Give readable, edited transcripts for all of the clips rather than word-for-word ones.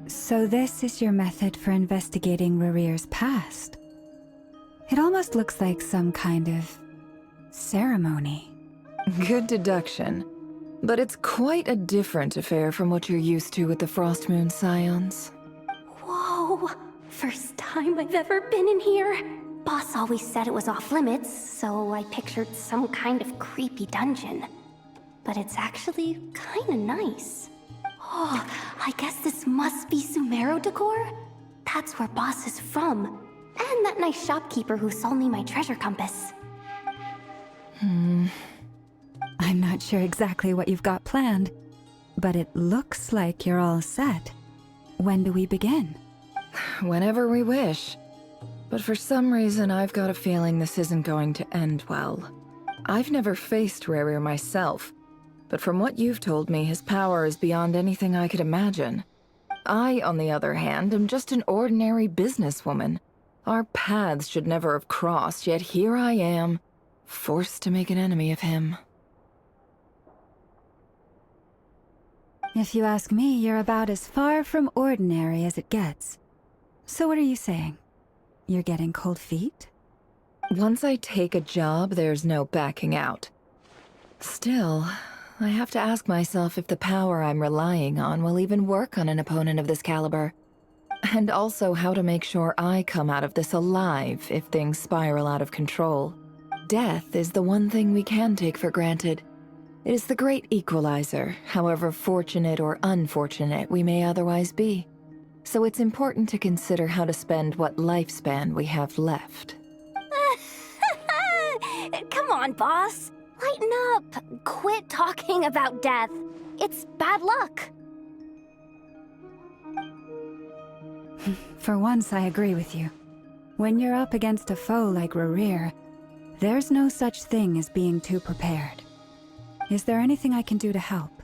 So this is your method for investigating Rarir's past. It almost looks like some kind of ceremony. Good deduction. But it's quite a different affair from what you're used to with the Frost Moon Scions. Whoa! First time I've ever been in here. Boss always said it was off limits, so I pictured some kind of creepy dungeon. But it's actually kinda nice. Oh, I guess this must be Sumero decor? That's where Boss is from. And that nice shopkeeper who sold me my treasure compass. I'm not sure exactly what you've got planned, but it looks like you're all set. When do we begin? Whenever we wish. But for some reason, I've got a feeling this isn't going to end well. I've never faced Rarir myself, but from what you've told me, his power is beyond anything I could imagine. I, on the other hand, am just an ordinary businesswoman. Our paths should never have crossed, yet here I am, forced to make an enemy of him. If you ask me, you're about as far from ordinary as it gets. So what are you saying? You're getting cold feet? Once I take a job, there's no backing out. Still, I have to ask myself if the power I'm relying on will even work on an opponent of this caliber. And also how to make sure I come out of this alive if things spiral out of control. Death is the one thing we can take for granted. It is the great equalizer, however fortunate or unfortunate we may otherwise be. So it's important to consider how to spend what lifespan we have left. Come on, boss. Lighten up. Quit talking about death. It's bad luck. For once, I agree with you. When you're up against a foe like Rarir, there's no such thing as being too prepared. Is there anything I can do to help?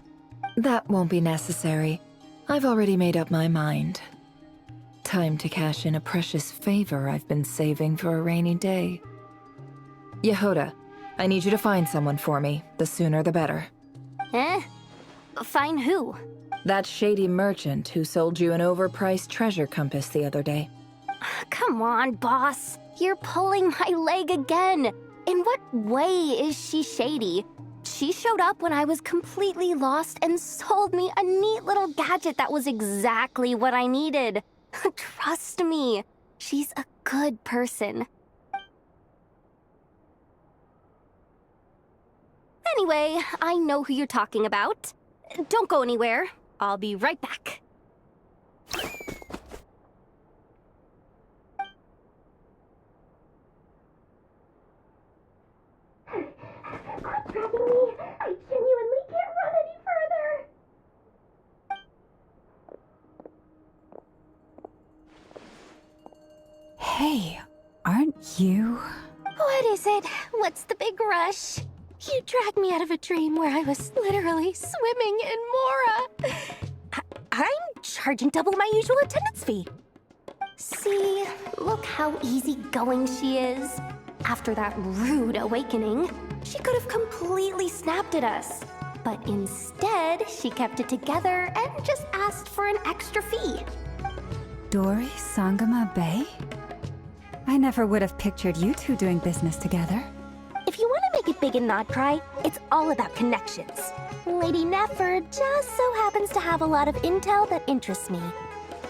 That won't be necessary. I've already made up my mind. Time to cash in a precious favor I've been saving for a rainy day. Yehoda, I need you to find someone for me. The sooner the better. Eh? Find who? That shady merchant who sold you an overpriced treasure compass the other day. Come on, boss. You're pulling my leg again. In what way is she shady? She showed up when I was completely lost and sold me a neat little gadget that was exactly what I needed. Trust me, she's a good person. Anyway, I know who you're talking about. Don't go anywhere. I'll be right back. Quit dragging me. I genuinely can't run any further. Hey, aren't you? What is it? What's the big rush? You dragged me out of a dream where I was literally swimming in Mora. I'm charging double my usual attendance fee. See, look how easygoing she is. After that rude awakening, she could have completely snapped at us. But instead, she kept it together and just asked for an extra fee. Dori Sangama Bay? I never would have pictured you two doing business together. If you want to make it big and not cry, it's all about connections. Lady Nefer just so happens to have a lot of intel that interests me.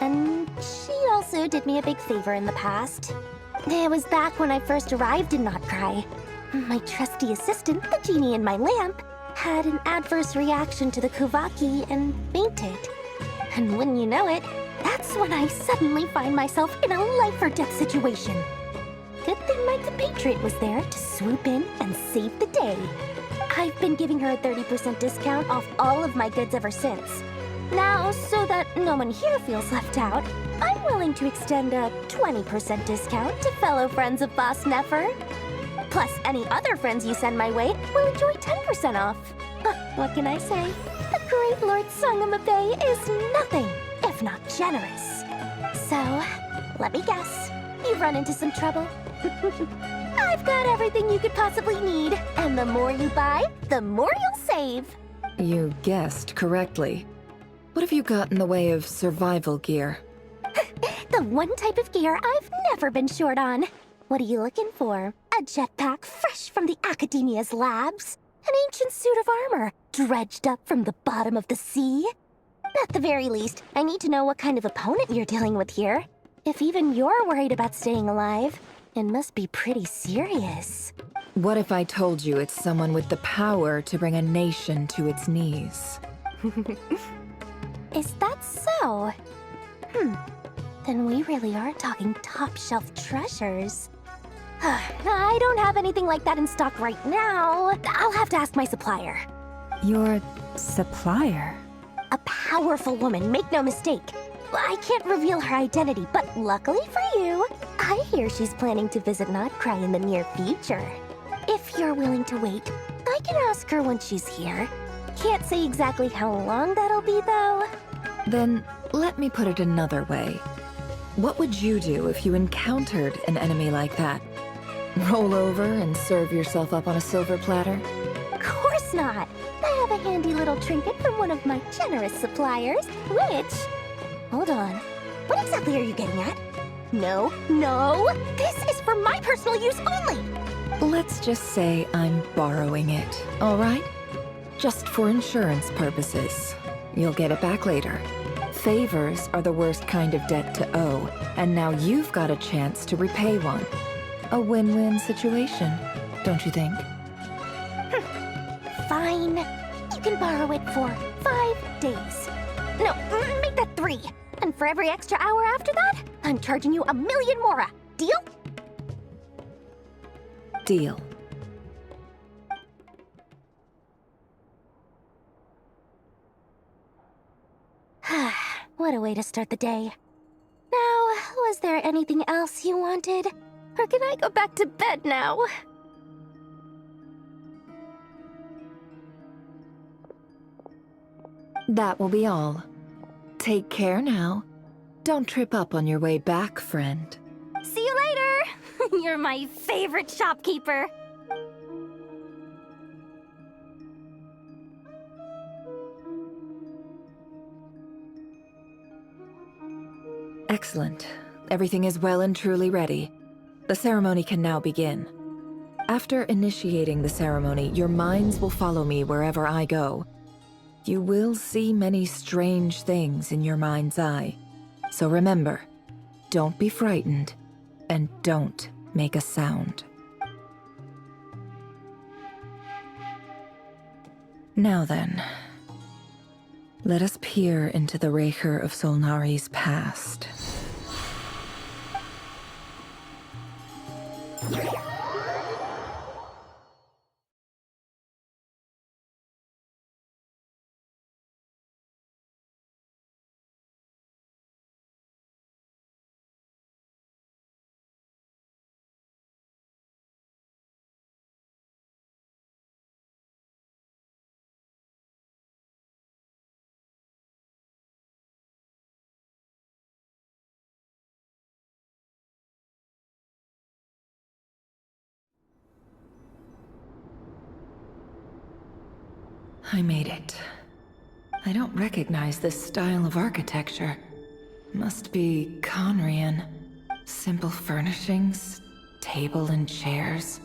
And she also did me a big favor in the past. It was back when I first arrived in Not Cry. My trusty assistant, the genie in my lamp, had an adverse reaction to the Kuvaki and fainted. And wouldn't you know it, that's when I suddenly find myself in a life-or-death situation. Good thing my compatriot was there to swoop in and save the day. I've been giving her a 30% discount off all of my goods ever since. Now, so that no one here feels left out, I'm willing to extend a 20% discount to fellow friends of Boss Nefer. Plus, any other friends you send my way will enjoy 10% off. What can I say? The great Lord Sangama Bay is nothing if not generous. So, let me guess. You've run into some trouble? I've got everything you could possibly need, and the more you buy, the more you'll save. You guessed correctly. What have you got in the way of survival gear? The one type of gear I've never been short on. What are you looking for? A jetpack fresh from the Academia's labs? An ancient suit of armor dredged up from the bottom of the sea? At the very least, I need to know what kind of opponent you're dealing with here. If even you're worried about staying alive, it must be pretty serious. What if I told you it's someone with the power to bring a nation to its knees? Is that so? Then we really are talking top-shelf treasures. I don't have anything like that in stock right now. I'll have to ask my supplier. Your supplier? A powerful woman, make no mistake. I can't reveal her identity, but luckily for you, I hear she's planning to visit Krai in the near future. If you're willing to wait, I can ask her when she's here. Can't say exactly how long that'll be, though. Then, let me put it another way. What would you do if you encountered an enemy like that? Roll over and serve yourself up on a silver platter? Of course not! I have a handy little trinket from one of my generous suppliers, which... Hold on. What exactly are you getting at? No, this is for my personal use only! Let's just say I'm borrowing it, all right? Just for insurance purposes. You'll get it back later. Favors are the worst kind of debt to owe, and now you've got a chance to repay one. A win-win situation, don't you think? Fine. You can borrow it for 5 days. No, make that 3. And for every extra hour after that, I'm charging you 1,000,000 mora. Deal? Deal. What a way to start the day. Now, was there anything else you wanted? Or can I go back to bed now? That will be all. Take care now. Don't trip up on your way back, friend. See you later! You're my favorite shopkeeper. Excellent. Everything is well and truly ready. The ceremony can now begin. After initiating the ceremony, your minds will follow me wherever I go. You will see many strange things in your mind's eye. So remember, don't be frightened, and don't make a sound. Now then, let us peer into the Raker of Solnari's past. I made it. I don't recognize this style of architecture. Must be Conrian. Simple furnishings, table and chairs.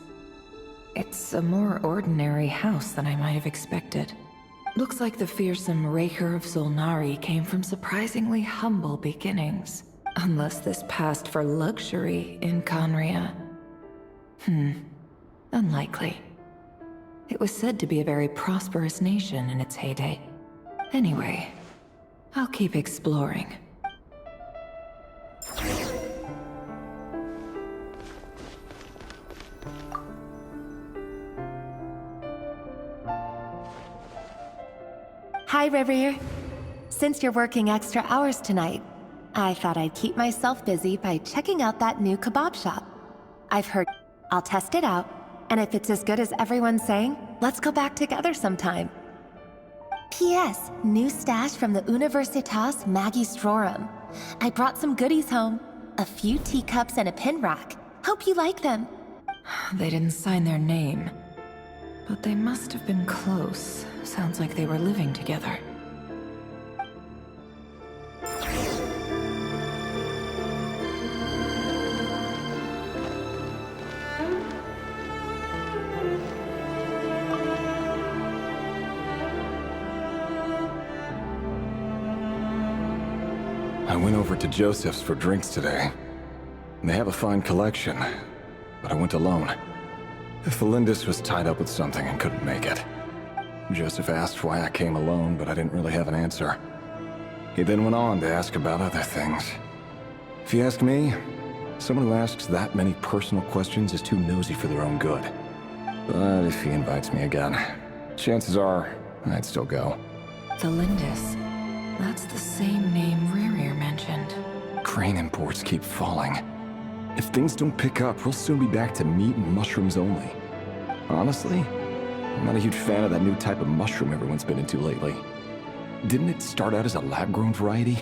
It's a more ordinary house than I might have expected. Looks like the fearsome Raker of Solnari came from surprisingly humble beginnings. Unless this passed for luxury in Conria. Unlikely. It was said to be a very prosperous nation in its heyday. Anyway, I'll keep exploring. Hi, River. Since you're working extra hours tonight, I thought I'd keep myself busy by checking out that new kebab shop. I've heard. I'll test it out, and if it's as good as everyone's saying, let's go back together sometime. P.S. New stash from the Universitas Magistrorum. I brought some goodies home. A few teacups and a pin rack. Hope you like them. They didn't sign their name, but they must have been close. Sounds like they were living together. I went over to Joseph's for drinks today. They have a fine collection, but I went alone. Felindis was tied up with something and couldn't make it. Joseph asked why I came alone, but I didn't really have an answer. He then went on to ask about other things. If you ask me, someone who asks that many personal questions is too nosy for their own good. But if he invites me again, chances are I'd still go. Felindis. That's the same name Rerir mentioned. Crane imports keep falling. If things don't pick up, we'll soon be back to meat and mushrooms only. Honestly, I'm not a huge fan of that new type of mushroom everyone's been into lately. Didn't it start out as a lab-grown variety?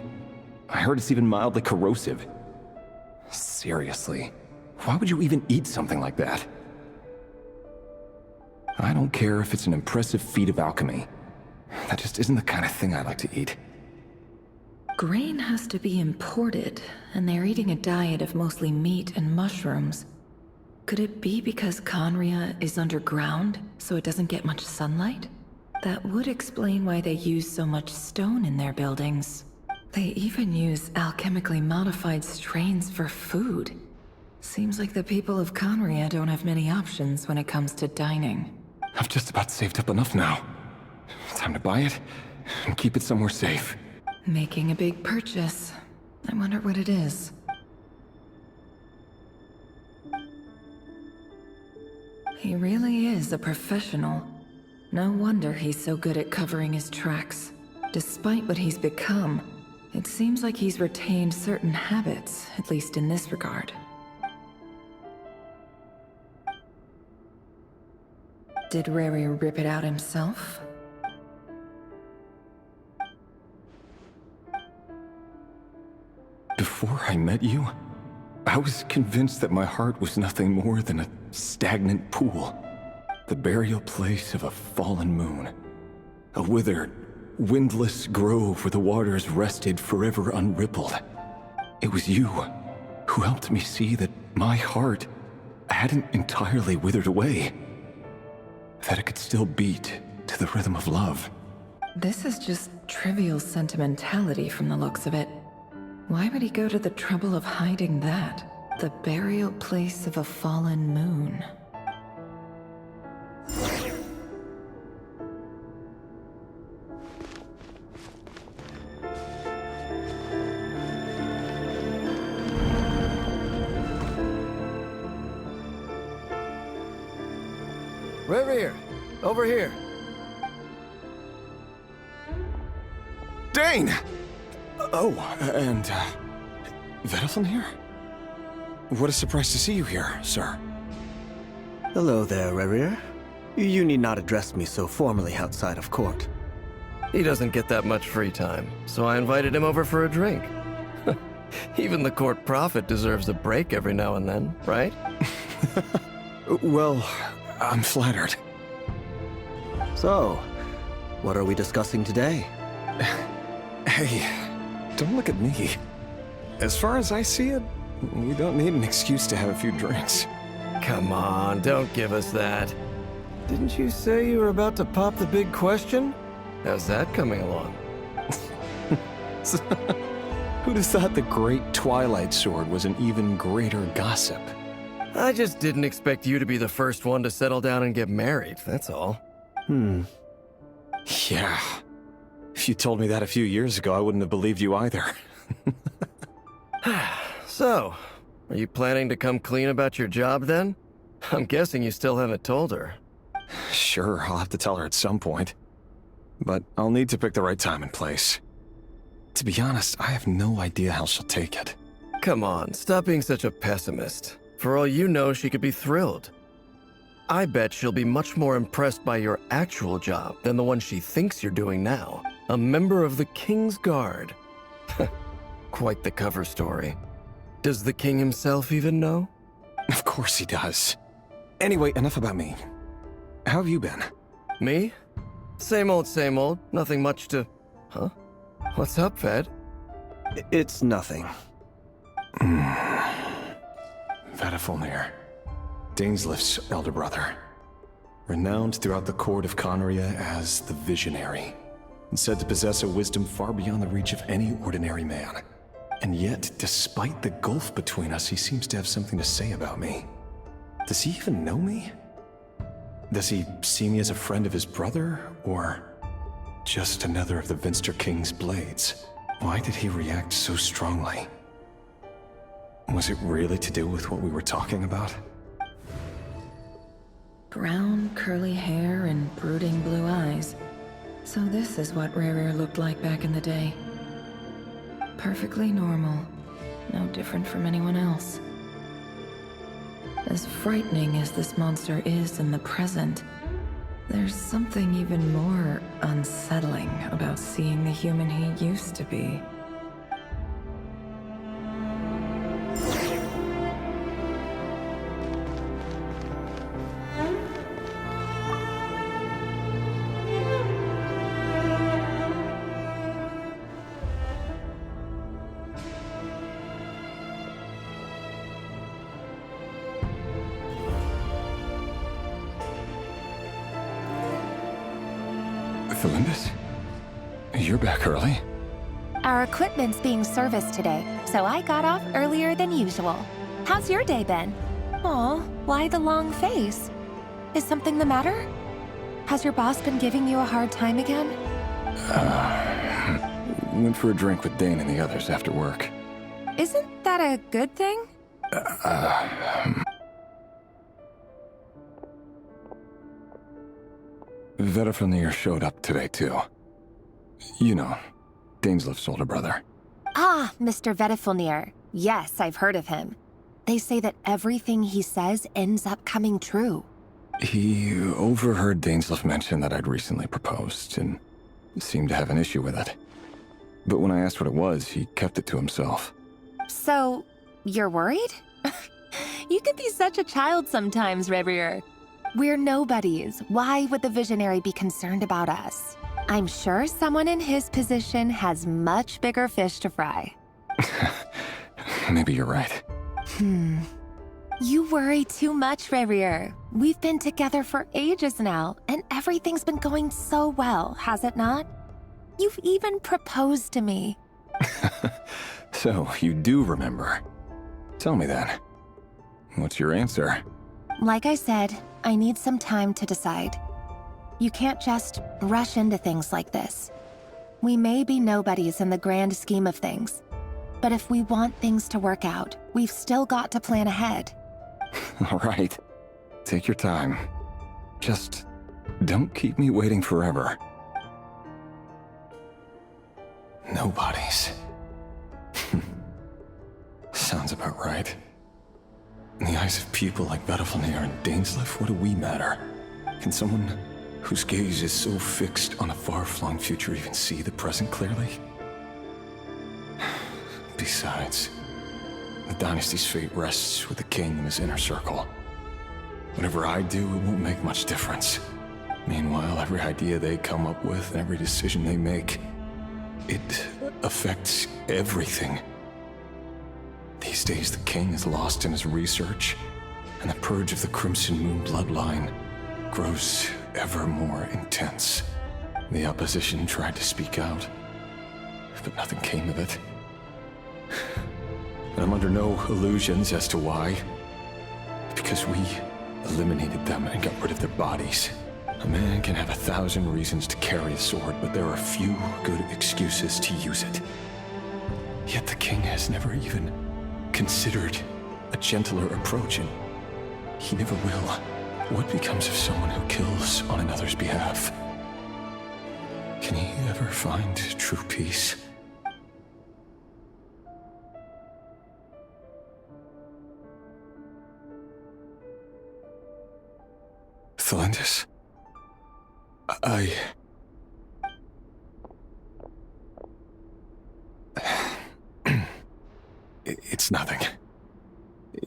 I heard it's even mildly corrosive. Seriously, why would you even eat something like that? I don't care if it's an impressive feat of alchemy. That just isn't the kind of thing I like to eat. Grain has to be imported, and they're eating a diet of mostly meat and mushrooms. Could it be because Conria is underground, so it doesn't get much sunlight? That would explain why they use so much stone in their buildings. They even use alchemically modified strains for food. Seems like the people of Conria don't have many options when it comes to dining. I've just about saved up enough now. Time to buy it and keep it somewhere safe. Making a big purchase. I wonder what it is. He really is a professional. No wonder he's so good at covering his tracks. Despite what he's become, it seems like he's retained certain habits, at least in this regard. Did Rerir rip it out himself? Before I met you, I was convinced that my heart was nothing more than a stagnant pool. The burial place of a fallen moon. A withered, windless grove where the waters rested forever unrippled. It was you who helped me see that my heart hadn't entirely withered away. That it could still beat to the rhythm of love. This is just trivial sentimentality from the looks of it. Why would he go to the trouble of hiding that? The burial place of a fallen moon. Rerir, over here. Dane! Oh, and, Vedelson here? What a surprise to see you here, sir. Hello there, Rerir. You need not address me so formally outside of court. He doesn't get that much free time, so I invited him over for a drink. Even the court prophet deserves a break every now and then, right? Well, I'm flattered. So, what are we discussing today? Hey, don't look at me. As far as I see it, we don't need an excuse to have a few drinks. Come on, don't give us that. Didn't you say you were about to pop the big question? How's that coming along? Who'd have thought the great Twilight Sword was an even greater gossip? I just didn't expect you to be the first one to settle down and get married, that's all. Yeah. If you told me that a few years ago, I wouldn't have believed you either. So, are you planning to come clean about your job then? I'm guessing you still haven't told her. Sure, I'll have to tell her at some point. But I'll need to pick the right time and place. To be honest, I have no idea how she'll take it. Come on, stop being such a pessimist. For all you know, she could be thrilled. I bet she'll be much more impressed by your actual job than the one she thinks you're doing now. A member of the King's Guard. Quite the cover story. Does the king himself even know? Of course he does. Anyway, enough about me. How have you been? Me? Same old, same old. Nothing much to... Huh? What's up, Ved? It's nothing. Vadafulnir, Dainslift's elder brother. Renowned throughout the court of Conria as the Visionary, and said to possess a wisdom far beyond the reach of any ordinary man. And yet, despite the gulf between us, he seems to have something to say about me. Does he even know me? Does he see me as a friend of his brother, or just another of the Vinster King's blades? Why did he react so strongly? Was it really to do with what we were talking about? Brown, curly hair and brooding blue eyes. So this is what Rerir looked like back in the day. Perfectly normal. No different from anyone else. As frightening as this monster is in the present, there's something even more unsettling about seeing the human he used to be. Felindis? You're back early? Our equipment's being serviced today, so I got off earlier than usual. How's your day been? Aw, why the long face? Is something the matter? Has your boss been giving you a hard time again? Went for a drink with Dane and the others after work. Isn't that a good thing? Vedifnir showed up today, too. You know, Daneslif's older brother. Ah, Mr. Vedifnir. Yes, I've heard of him. They say that everything he says ends up coming true. He overheard Daneslif mention that I'd recently proposed, and seemed to have an issue with it. But when I asked what it was, he kept it to himself. So, you're worried? You could be such a child sometimes, Rerir. We're nobodies. Why would the Visionary be concerned about us? I'm sure someone in his position has much bigger fish to fry. Maybe you're right. You worry too much, Rerir. We've been together for ages now, and everything's been going so well, has it not? You've even proposed to me. So, you do remember. Tell me then. What's your answer? Like I said, I need some time to decide. You can't just rush into things like this. We may be nobodies in the grand scheme of things, but if we want things to work out, we've still got to plan ahead. All right. Take your time. Just don't keep me waiting forever. Nobodies. Sounds about right. In the eyes of people like Vedifnir and Daneslif, what do we matter? Can someone whose gaze is so fixed on a far-flung future even see the present clearly? Besides, the dynasty's fate rests with the king and his inner circle. Whatever I do, it won't make much difference. Meanwhile, every idea they come up with and every decision they make, it affects everything. These days, the king is lost in his research, and the purge of the Crimson Moon bloodline grows ever more intense. The opposition tried to speak out, but nothing came of it. And I'm under no illusions as to why. Because we eliminated them and got rid of their bodies. A man can have 1,000 reasons to carry a sword, but there are few good excuses to use it. Yet the king has never even considered a gentler approach, and he never will. What becomes of someone who kills on another's behalf? Can he ever find true peace? Felindis, It's nothing.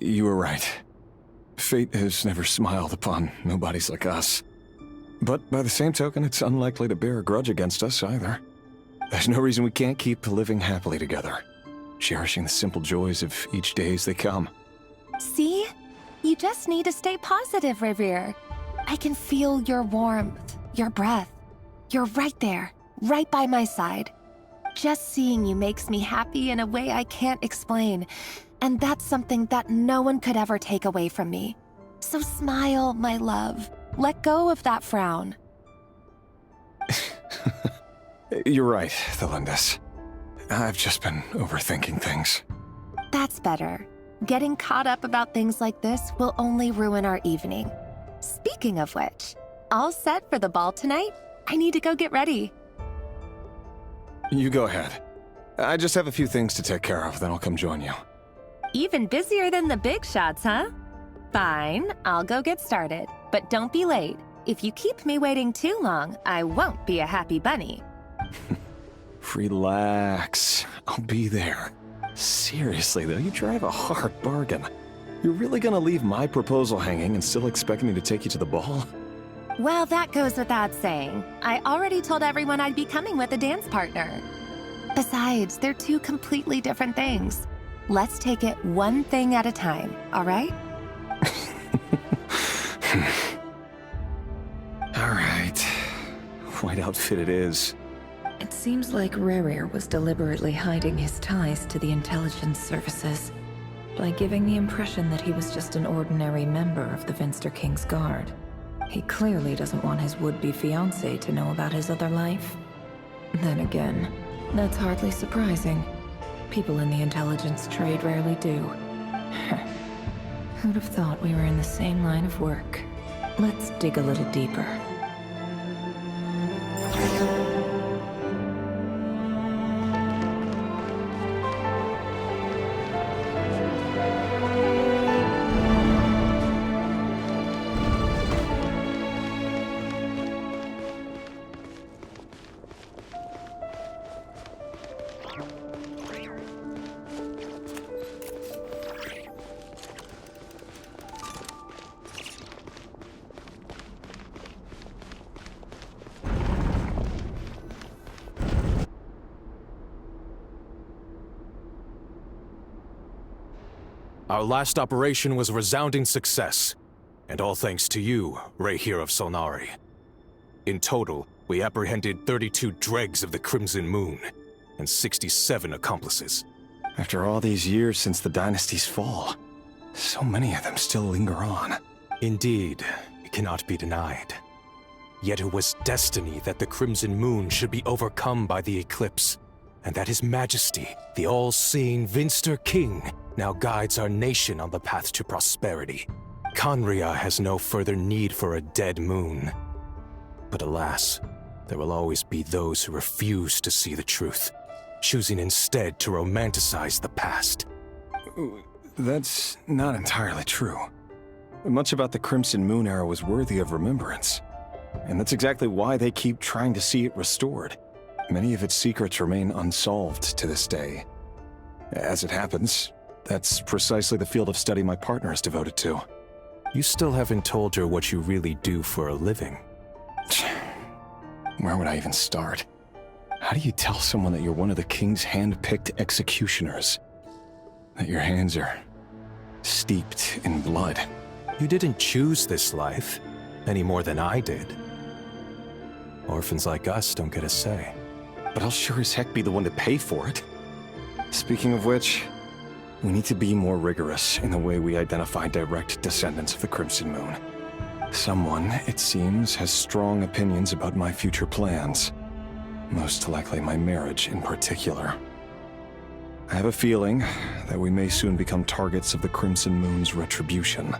You were right. Fate has never smiled upon nobodies like us. But by the same token, it's unlikely to bear a grudge against us either. There's no reason we can't keep living happily together, cherishing the simple joys of each day as they come. See? You just need to stay positive, Rerir. I can feel your warmth, your breath. You're right there, right by my side. Just seeing you makes me happy in a way I can't explain. And that's something that no one could ever take away from me. So smile, my love. Let go of that frown. You're right, Thelindis. I've just been overthinking things. That's better. Getting caught up about things like this will only ruin our evening. Speaking of which, all set for the ball tonight? I need to go get ready. You go ahead. I just have a few things to take care of, then I'll come join you. Even busier than the big shots, huh? Fine, I'll go get started. But don't be late. If you keep me waiting too long, I won't be a happy bunny. Relax. I'll be there. Seriously, though, you drive a hard bargain. You're really gonna leave my proposal hanging and still expect me to take you to the ball? Well, that goes without saying. I already told everyone I'd be coming with a dance partner. Besides, they're two completely different things. Let's take it one thing at a time, all right? All right. White outfit it is. It seems like Rerir was deliberately hiding his ties to the intelligence services by giving the impression that he was just an ordinary member of the Vinster King's Guard. He clearly doesn't want his would-be fiancée to know about his other life. Then again, that's hardly surprising. People in the intelligence trade rarely do. Who'd have thought we were in the same line of work? Let's dig a little deeper. Our last operation was a resounding success, and all thanks to you, Reir of Solnari. In total, we apprehended 32 dregs of the Crimson Moon, and 67 accomplices. After all these years since the dynasty's fall, so many of them still linger on. Indeed, it cannot be denied. Yet it was destiny that the Crimson Moon should be overcome by the eclipse, and that His Majesty, the all-seeing Vinster King, now guides our nation on the path to prosperity. Khaenri'ah has no further need for a dead moon. But alas, there will always be those who refuse to see the truth, choosing instead to romanticize the past. That's not entirely true. Much about the Crimson Moon era was worthy of remembrance. And that's exactly why they keep trying to see it restored. Many of its secrets remain unsolved to this day. As it happens, that's precisely the field of study my partner is devoted to. You still haven't told her what you really do for a living. Where would I even start? How do you tell someone that you're one of the king's hand-picked executioners? That your hands are steeped in blood? You didn't choose this life, any more than I did. Orphans like us don't get a say. But I'll sure as heck be the one to pay for it. Speaking of which, we need to be more rigorous in the way we identify direct descendants of the Crimson Moon. Someone, it seems, has strong opinions about my future plans. Most likely my marriage in particular. I have a feeling that we may soon become targets of the Crimson Moon's retribution.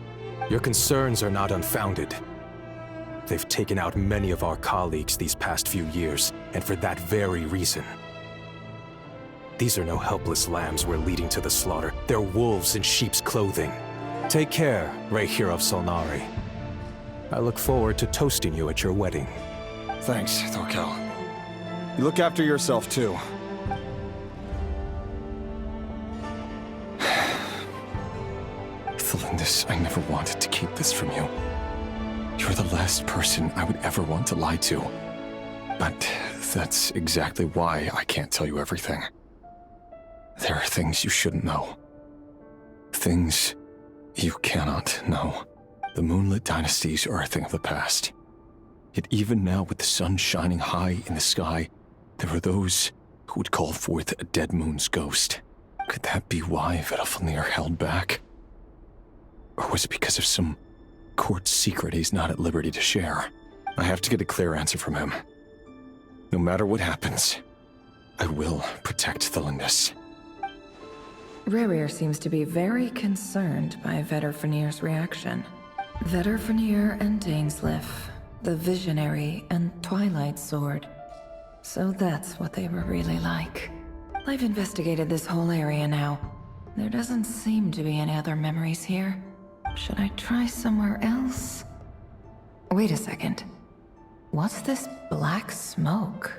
Your concerns are not unfounded. They've taken out many of our colleagues these past few years, and for that very reason. These are no helpless lambs we're leading to the slaughter. They're wolves in sheep's clothing. Take care, Reir of Solnari. I look forward to toasting you at your wedding. Thanks, Thorkel. You look after yourself, too. Thelindis, I never wanted to keep this from you. You're the last person I would ever want to lie to. But that's exactly why I can't tell you everything. There are things you shouldn't know. Things you cannot know. The moonlit dynasties are a thing of the past. Yet even now, with the sun shining high in the sky, there are those Who would call forth a dead moon's ghost? Could that be why Vedalfnir held back? Or was it because of some court secret he's not at liberty to share? I have to get a clear answer from him. No matter what happens, I will protect Thelindis. Rerir seems to be very concerned by Vedalfnir's reaction. Vedalfnir and Dainsleif, the Visionary and Twilight Sword. So that's what they were really like. I've investigated this whole area now. There doesn't seem to be any other memories here. Should I try somewhere else? Wait a second. What's this black smoke?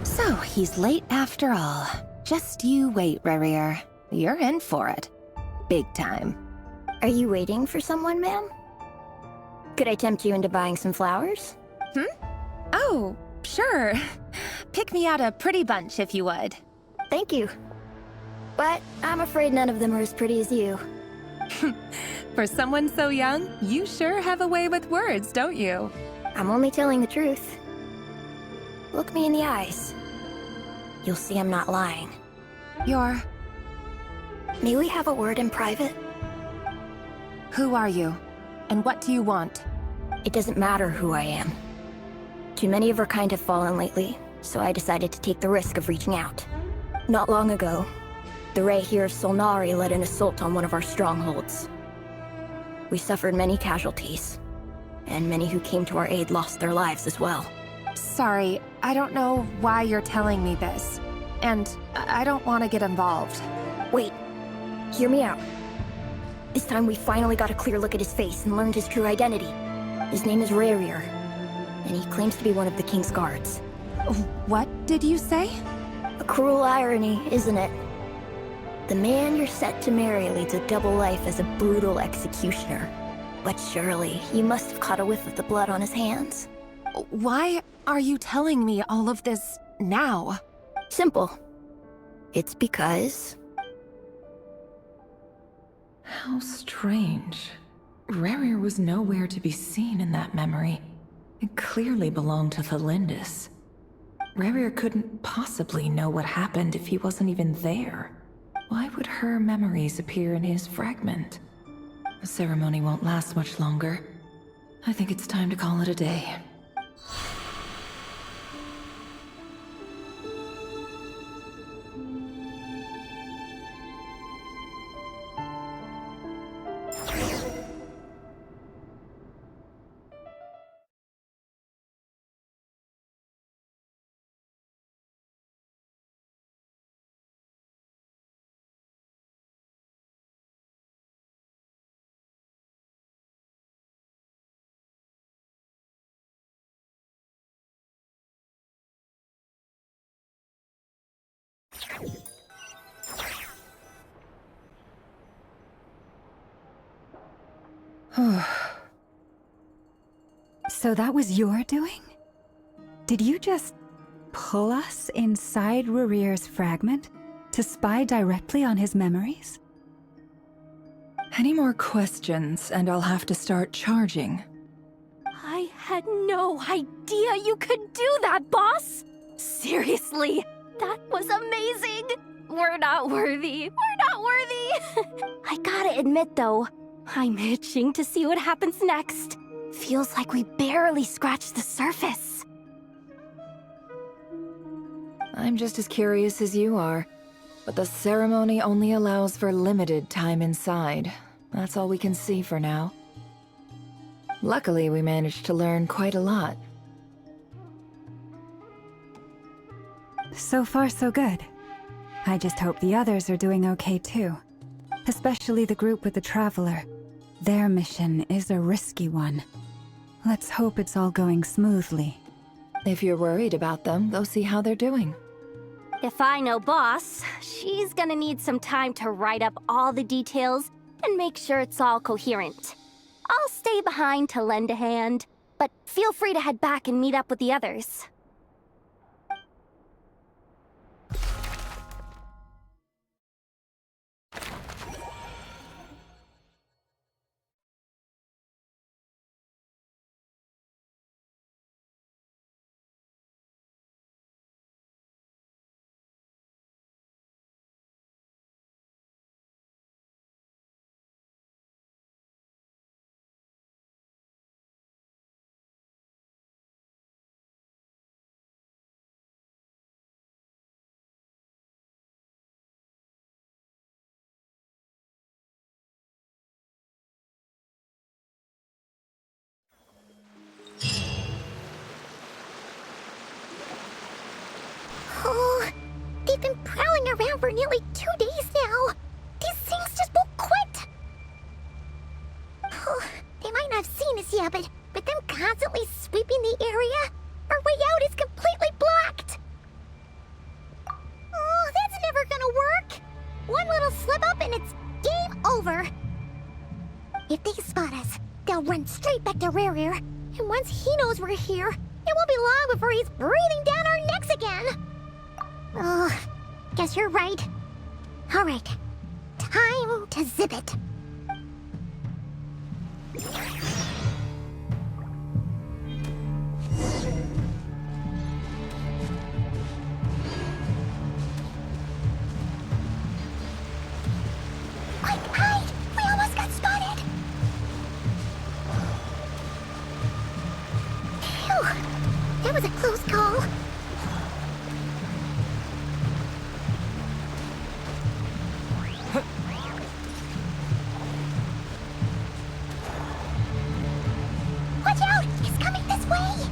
So, he's late after all. Just you wait, Rerir. You're in for it. Big time. Are you waiting for someone, ma'am? Could I tempt you into buying some flowers? Oh, sure. Pick me out a pretty bunch if you would. Thank you. But I'm afraid none of them are as pretty as you. For someone so young, you sure have a way with words, don't you? I'm only telling the truth. Look me in the eyes. You'll see I'm not lying. You're... May we have a word in private? Who are you? And what do you want? It doesn't matter who I am. Too many of our kind have fallen lately, so I decided to take the risk of reaching out. Not long ago, the Ray here of Solnari led an assault on one of our strongholds. We suffered many casualties, and many who came to our aid lost their lives as well. Sorry, I don't know why you're telling me this. And I don't want to get involved. Wait, hear me out. This time we finally got a clear look at his face and learned his true identity. His name is Rerir, and he claims to be one of the King's guards. What did you say? A cruel irony, isn't it? The man you're set to marry leads a double life as a brutal executioner. But surely, you must have caught a whiff of the blood on his hands. Why are you telling me all of this now? Simple. It's because... How strange. Rerir was nowhere to be seen in that memory. It clearly belonged to Thelindis. Rerir couldn't possibly know what happened if he wasn't even there. Why would her memories appear in his fragment? The ceremony won't last much longer. I think it's time to call it a day. So that was your doing? Did you just pull us inside Rerir's fragment to spy directly on his memories? Any more questions, and I'll have to start charging. I had no idea you could do that, boss! Seriously, that was amazing! We're not worthy. We're not worthy! I gotta admit, though, I'm itching to see what happens next. Feels like we barely scratched the surface. I'm just as curious as you are, but the ceremony only allows for limited time inside. That's all we can see for now. Luckily, we managed to learn quite a lot. So far, so good. I just hope the others are doing okay too. Especially the group with the Traveler. Their mission is a risky one. Let's hope it's all going smoothly. If you're worried about them, go see how they're doing. If I know boss, she's gonna need some time to write up all the details and make sure it's all coherent. I'll stay behind to lend a hand, but feel free to head back and meet up with the others. around for nearly 2 days now. These things just won't quit. They might not have seen us yet, but them constantly sweeping the area, our way out is completely blocked. Oh, that's never gonna work. One little slip up and it's game over. If they spot us, they'll run straight back to Rare. And once he knows we're here, it won't be long before he's breathing down our necks again. Oh, guess you're right. All right, time to zip it. Quick, hide! We almost got spotted! Phew! That was a close call. Watch out! He's coming this way!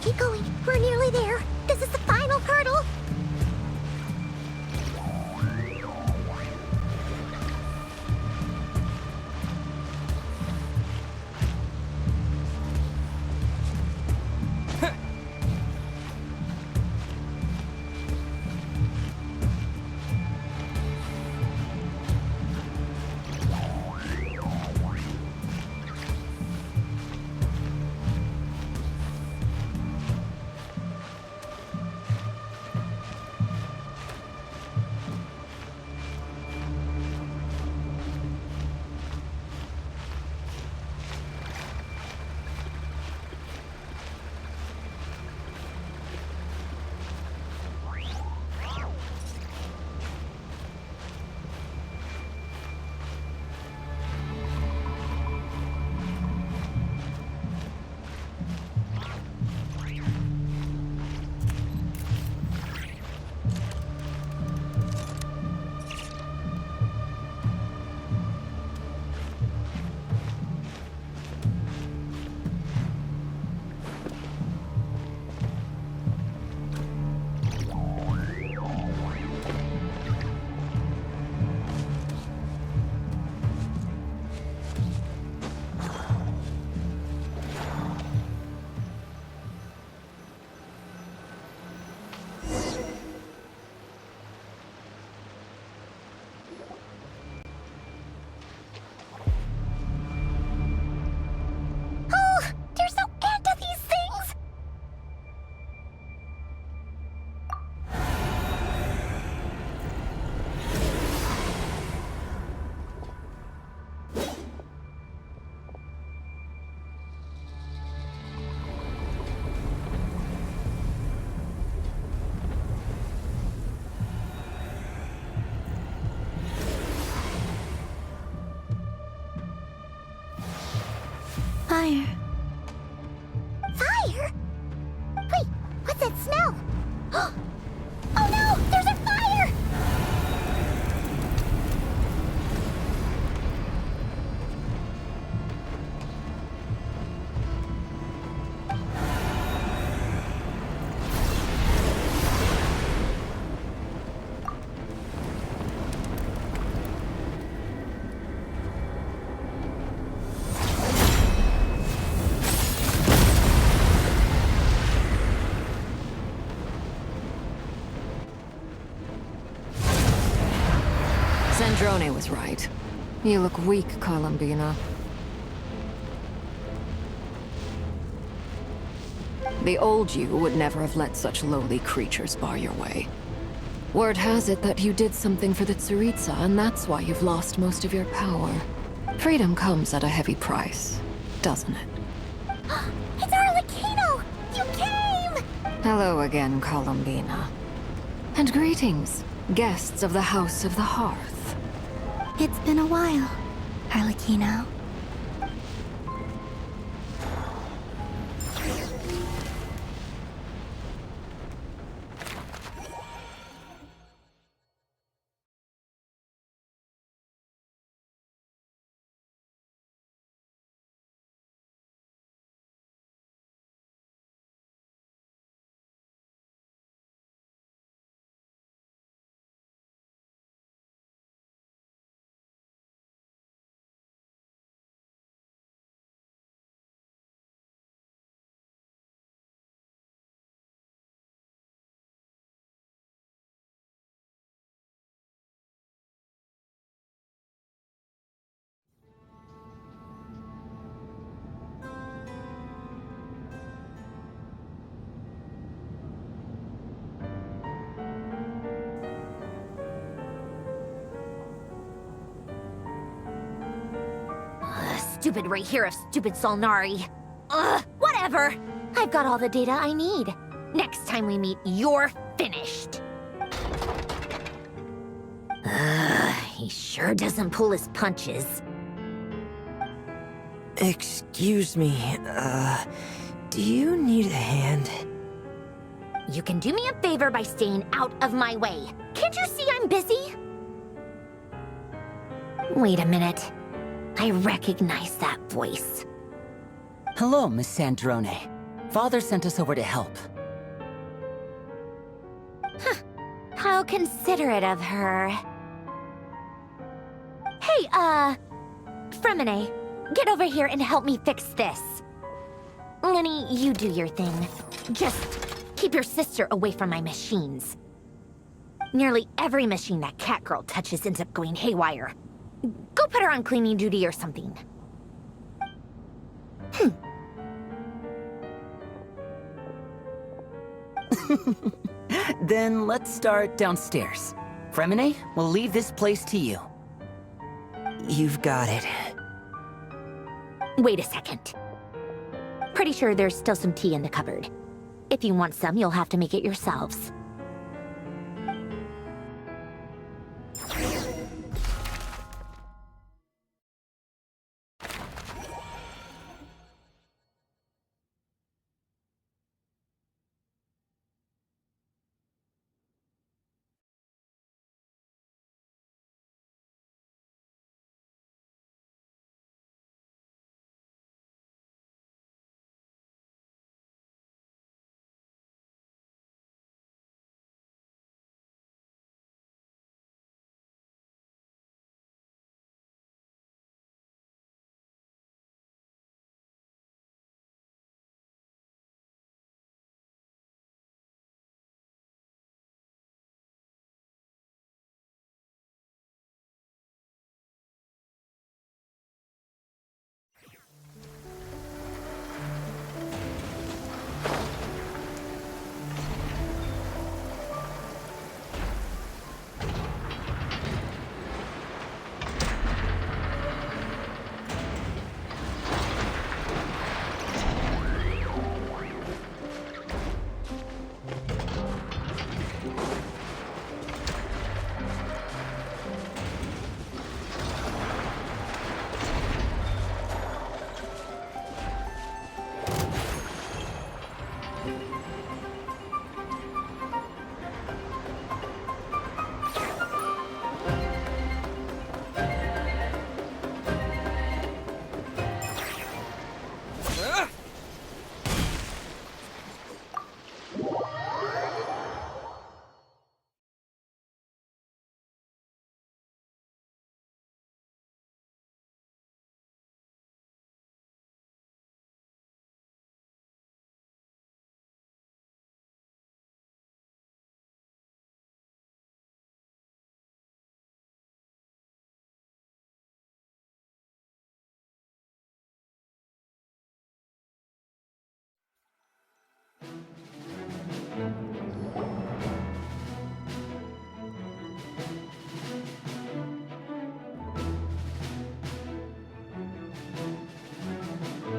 Keep going. We're nearly there. This is the final hurdle. fire. Fire? Wait, what's that smell? Oh no! There's a fire! Sandrone was right. You look weak, Columbina. The old you would never have let such lowly creatures bar your way. Word has it that you did something for the Tsaritsa, and that's why you've lost most of your power. Freedom comes at a heavy price, doesn't it? It's Arlecchino! You came! Hello again, Columbina. And greetings, guests of the House of the Hearth. It's been a while, Arlecchino. Stupid right here of stupid Solnari. Ugh, whatever. I've got all the data I need. Next time we meet, you're finished. He sure doesn't pull his punches. Excuse me, do you need a hand? You can do me a favor by staying out of my way. Can't you see I'm busy? Wait a minute. I recognize that voice. Hello, Miss Sandrone. Father sent us over to help. How considerate of her. Hey, Fremine, get over here and help me fix this. Lenny, you do your thing. Just keep your sister away from my machines. Nearly every machine that cat girl touches ends up going haywire. Go put her on cleaning duty or something. Then let's start downstairs. Fremine, we'll leave this place to you. You've got it. Wait a second. Pretty sure there's still some tea in the cupboard. If you want some, you'll have to make it yourselves.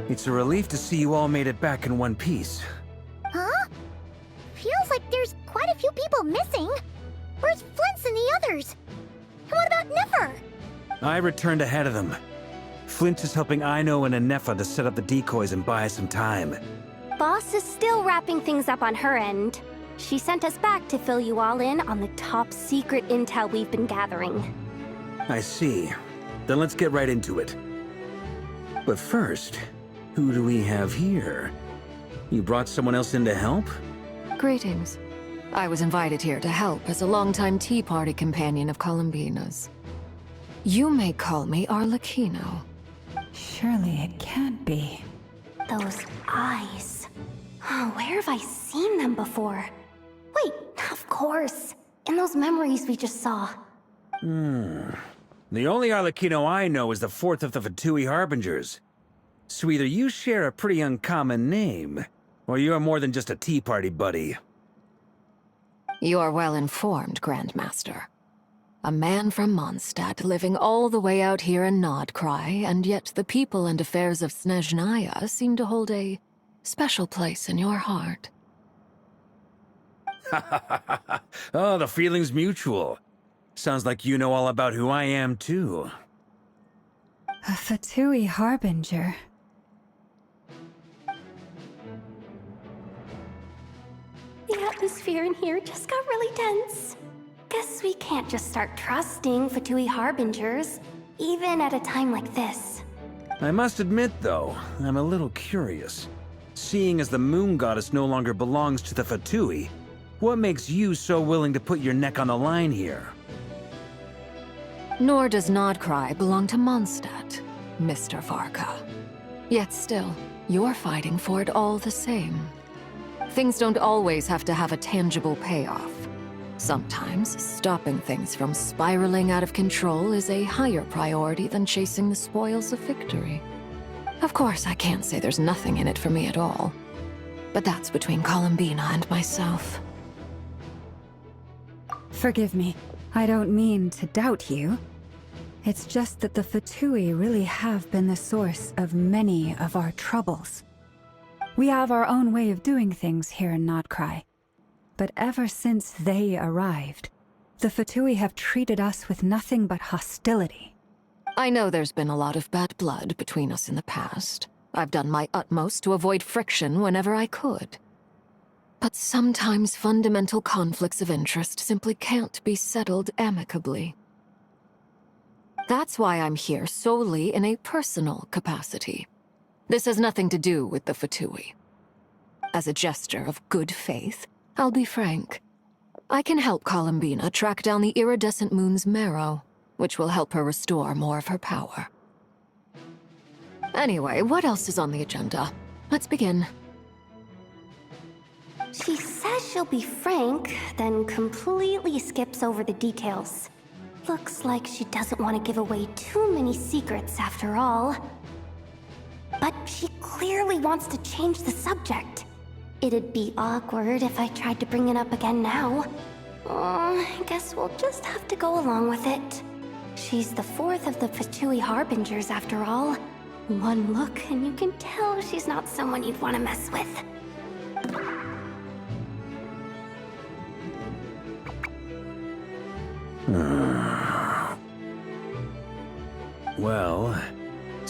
It's a relief to see you all made it back in one piece. Huh? Feels like there's quite a few people missing. Where's Flint's and the others? And what about Nefer? I returned ahead of them. Flint is helping Aino and Anefa to set up the decoys and buy us some time. Boss is still wrapping things up on her end. She sent us back to fill you all in on the top secret intel we've been gathering. I see. Then let's get right into it. But first, who do we have here? You brought someone else in to help? Greetings. I was invited here to help as a longtime Tea Party companion of Columbina's. You may call me Arlecchino. Surely it can't be. Those eyes. Oh, where have I seen them before? Wait, of course. In those memories we just saw. The only Arlecchino I know is the fourth of the Fatui Harbingers. So either you share a pretty uncommon name, or you're more than just a Tea Party buddy. You are well informed, Grandmaster. A man from Mondstadt living all the way out here in Krai, and yet the people and affairs of Snezhnaya seem to hold a special place in your heart. Oh, the feeling's mutual. Sounds like you know all about who I am, too. A Fatui Harbinger. The atmosphere in here just got really tense. Guess we can't just start trusting Fatui Harbingers, even at a time like this. I must admit, though, I'm a little curious. Seeing as the Moon Goddess no longer belongs to the Fatui, what makes you so willing to put your neck on the line here? Nor does Krai belong to Mondstadt, Mr. Varka. Yet still, you're fighting for it all the same. Things don't always have to have a tangible payoff. Sometimes, stopping things from spiraling out of control is a higher priority than chasing the spoils of victory. Of course, I can't say there's nothing in it for me at all. But that's between Columbina and myself. Forgive me. I don't mean to doubt you. It's just that the Fatui really have been the source of many of our troubles. We have our own way of doing things here in Krai. But ever since they arrived, the Fatui have treated us with nothing but hostility. I know there's been a lot of bad blood between us in the past. I've done my utmost to avoid friction whenever I could. But sometimes fundamental conflicts of interest simply can't be settled amicably. That's why I'm here solely in a personal capacity. This has nothing to do with the Fatui. As a gesture of good faith, I'll be frank. I can help Columbina track down the iridescent moon's marrow, which will help her restore more of her power. Anyway, what else is on the agenda? Let's begin. She says she'll be frank, then completely skips over the details. Looks like she doesn't want to give away too many secrets after all. But she clearly wants to change the subject. It'd be awkward if I tried to bring it up again now. I guess we'll just have to go along with it. She's the fourth of the Fatui Harbingers after all. One look and you can tell she's not someone you'd want to mess with. Well,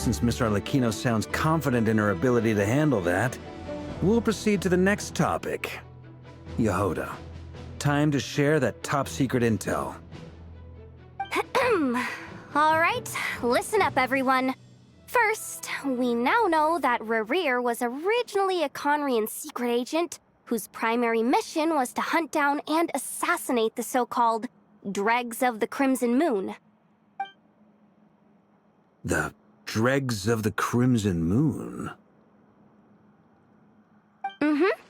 since Miss Arlecchino sounds confident in her ability to handle that, we'll proceed to the next topic. Yehoda, time to share that top-secret intel. All right, listen up, everyone. First, we now know that Rerir was originally a Conrian secret agent whose primary mission was to hunt down and assassinate the so-called Dregs of the Crimson Moon. The Dregs of the Crimson Moon? Mm-hmm.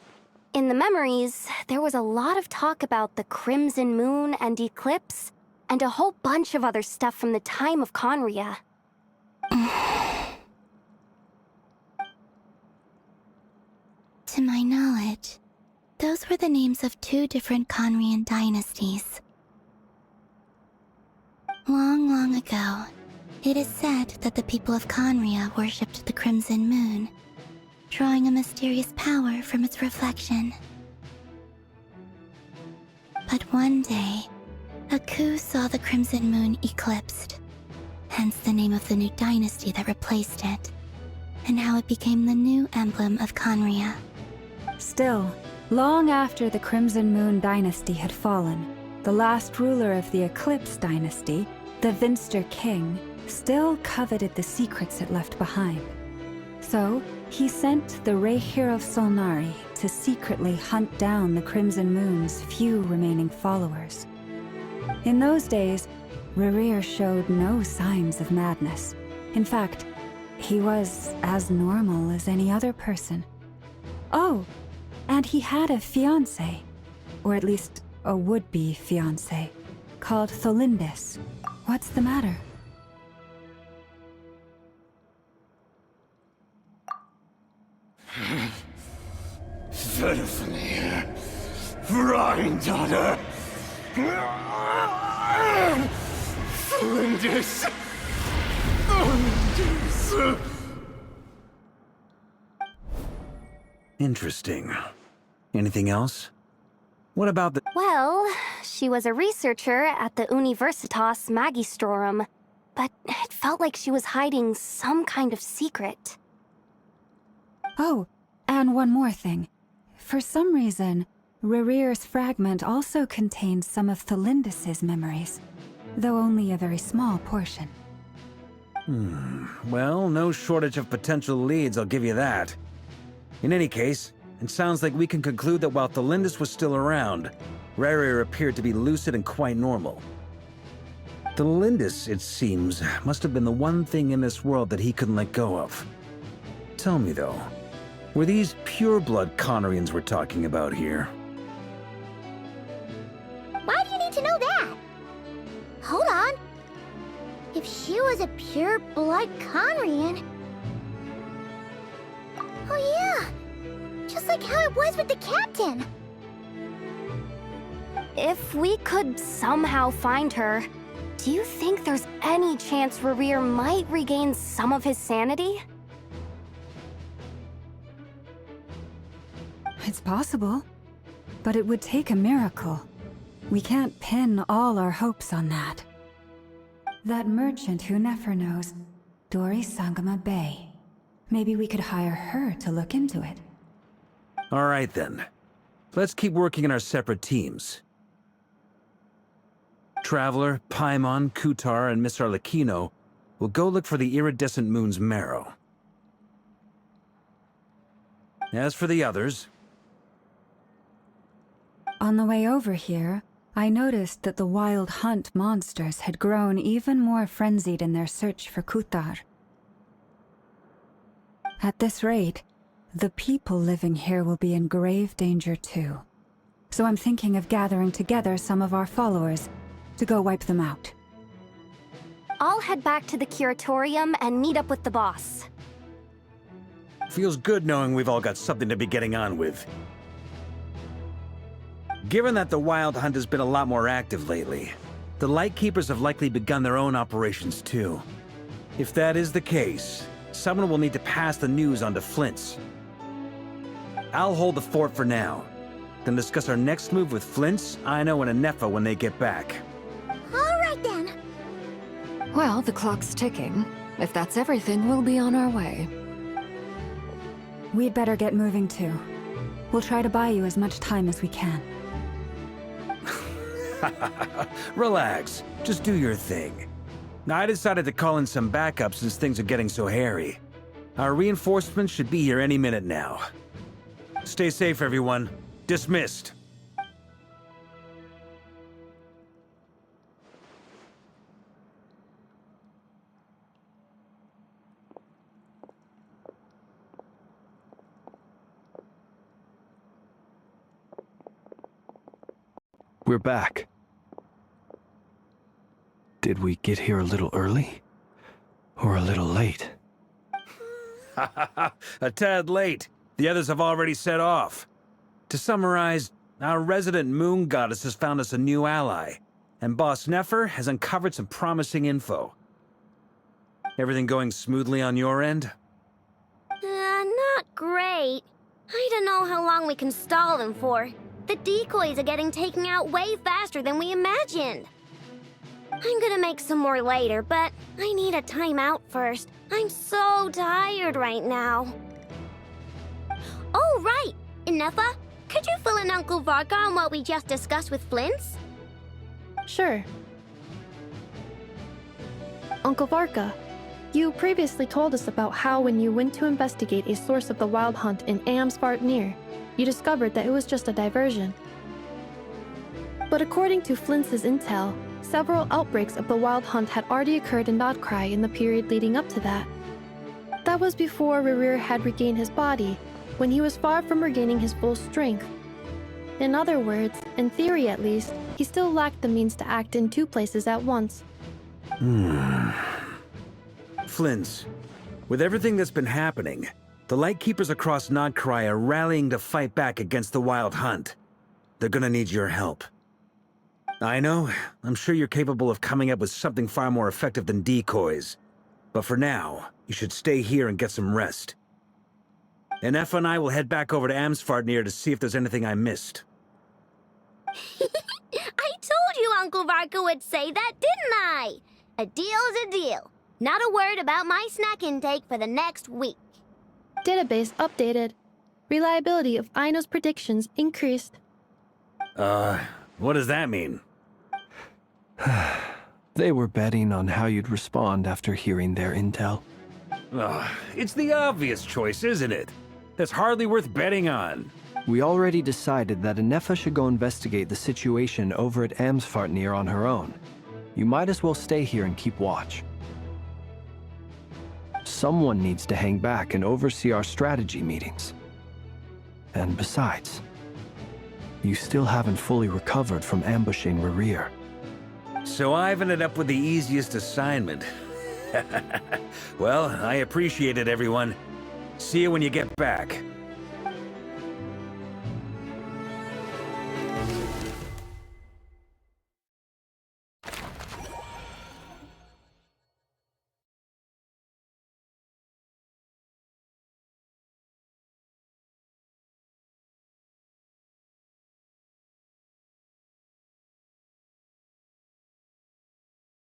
In the memories, there was a lot of talk about the Crimson Moon and Eclipse, and a whole bunch of other stuff from the time of Conria. To my knowledge, those were the names of 2 different Conrian dynasties. Long, long ago, it is said that the people of Conria worshipped the Crimson Moon, drawing a mysterious power from its reflection. But one day, a coup saw the Crimson Moon eclipsed, hence the name of the new dynasty that replaced it, and how it became the new emblem of Conria. Still, long after the Crimson Moon dynasty had fallen, the last ruler of the Eclipse dynasty, the Vinster King, still coveted the secrets it left behind. So, he sent the Rehir of Solnari to secretly hunt down the Crimson Moon's few remaining followers. In those days, Rerir showed no signs of madness. In fact, he was as normal as any other person. Oh, and he had a fiancé, or at least a would-be fiancé, called Tholindis. What's the matter? Verfnir, Rheindaughter, Flinders. Interesting. Anything else? What about the— Well, she was a researcher at the Universitas Magistrorum, but it felt like she was hiding some kind of secret. Oh, and one more thing. For some reason, Rerir's fragment also contained some of Tholindis' memories, though only a very small portion. Well, no shortage of potential leads, I'll give you that. In any case, it sounds like we can conclude that while Tholindis was still around, Rerir appeared to be lucid and quite normal. Tholindis, it seems, must have been the one thing in this world that he couldn't let go of. Tell me, though, were these pure-blood Conrians we're talking about here? Why do you need to know that? Hold on. If she was a pure-blood Conrian... Oh yeah! Just like how it was with the captain! If we could somehow find her, do you think there's any chance Rerir might regain some of his sanity? It's possible, but it would take a miracle. We can't pin all our hopes on that. That merchant who Nefer knows, Dori Sangama Bay. Maybe we could hire her to look into it. All right, then. Let's keep working in our separate teams. Traveler, Paimon, Kutar, and Miss Arlecchino will go look for the iridescent moon's marrow. As for the others... On the way over here, I noticed that the wild hunt monsters had grown even more frenzied in their search for Kutar. At this rate, the people living here will be in grave danger too. So I'm thinking of gathering together some of our followers to go wipe them out. I'll head back to the curatorium and meet up with the boss. Feels good knowing we've all got something to be getting on with. Given that the Wild Hunt has been a lot more active lately, the Lightkeepers have likely begun their own operations too. If that is the case, someone will need to pass the news on to Flint's. I'll hold the fort for now, then discuss our next move with Flint's, Aino, and Anefa when they get back. All right then. Well, the clock's ticking. If that's everything, we'll be on our way. We'd better get moving too. We'll try to buy you as much time as we can. Relax. Just do your thing. Now, I decided to call in some backup since things are getting so hairy. Our reinforcements should be here any minute now. Stay safe, everyone. Dismissed. We're back. Did we get here a little early? Or a little late? A tad late. The others have already set off. To summarize, our resident moon goddess has found us a new ally, and Boss Nefer has uncovered some promising info. Everything going smoothly on your end? Not great. I don't know how long we can stall them for. The decoys are getting taken out way faster than we imagined. I'm gonna make some more later, but I need a timeout first. I'm so tired right now. Oh, right! Inefa, could you fill in Uncle Varka on what we just discussed with Flints? Sure. Uncle Varka, you previously told us about how when you went to investigate a source of the Wild Hunt in Amsvartnir, you discovered that it was just a diversion. But according to Flint's intel, several outbreaks of the Wild Hunt had already occurred in Krai in the period leading up to that. That was before Rerir had regained his body, when he was far from regaining his full strength. In other words, in theory at least, he still lacked the means to act in two places at once. Flints, with everything that's been happening, the Lightkeepers across Krai are rallying to fight back against the Wild Hunt. They're gonna need your help. I know, I'm sure you're capable of coming up with something far more effective than decoys. But for now, you should stay here and get some rest. Inefa and I will head back over to Amsvartnir to see if there's anything I missed. I told you Uncle Varka would say that, didn't I? A deal's a deal. Not a word about my snack intake for the next week. Database updated. Reliability of Aino's predictions increased. What does that mean? They were betting on how you'd respond after hearing their intel. It's the obvious choice, isn't it? That's hardly worth betting on. We already decided that Inefa should go investigate the situation over at Amsvartnir on her own. You might as well stay here and keep watch. Someone needs to hang back and oversee our strategy meetings. And besides, you still haven't fully recovered from ambushing Rerir. So I've ended up with the easiest assignment. Well, I appreciate it, everyone. See you when you get back.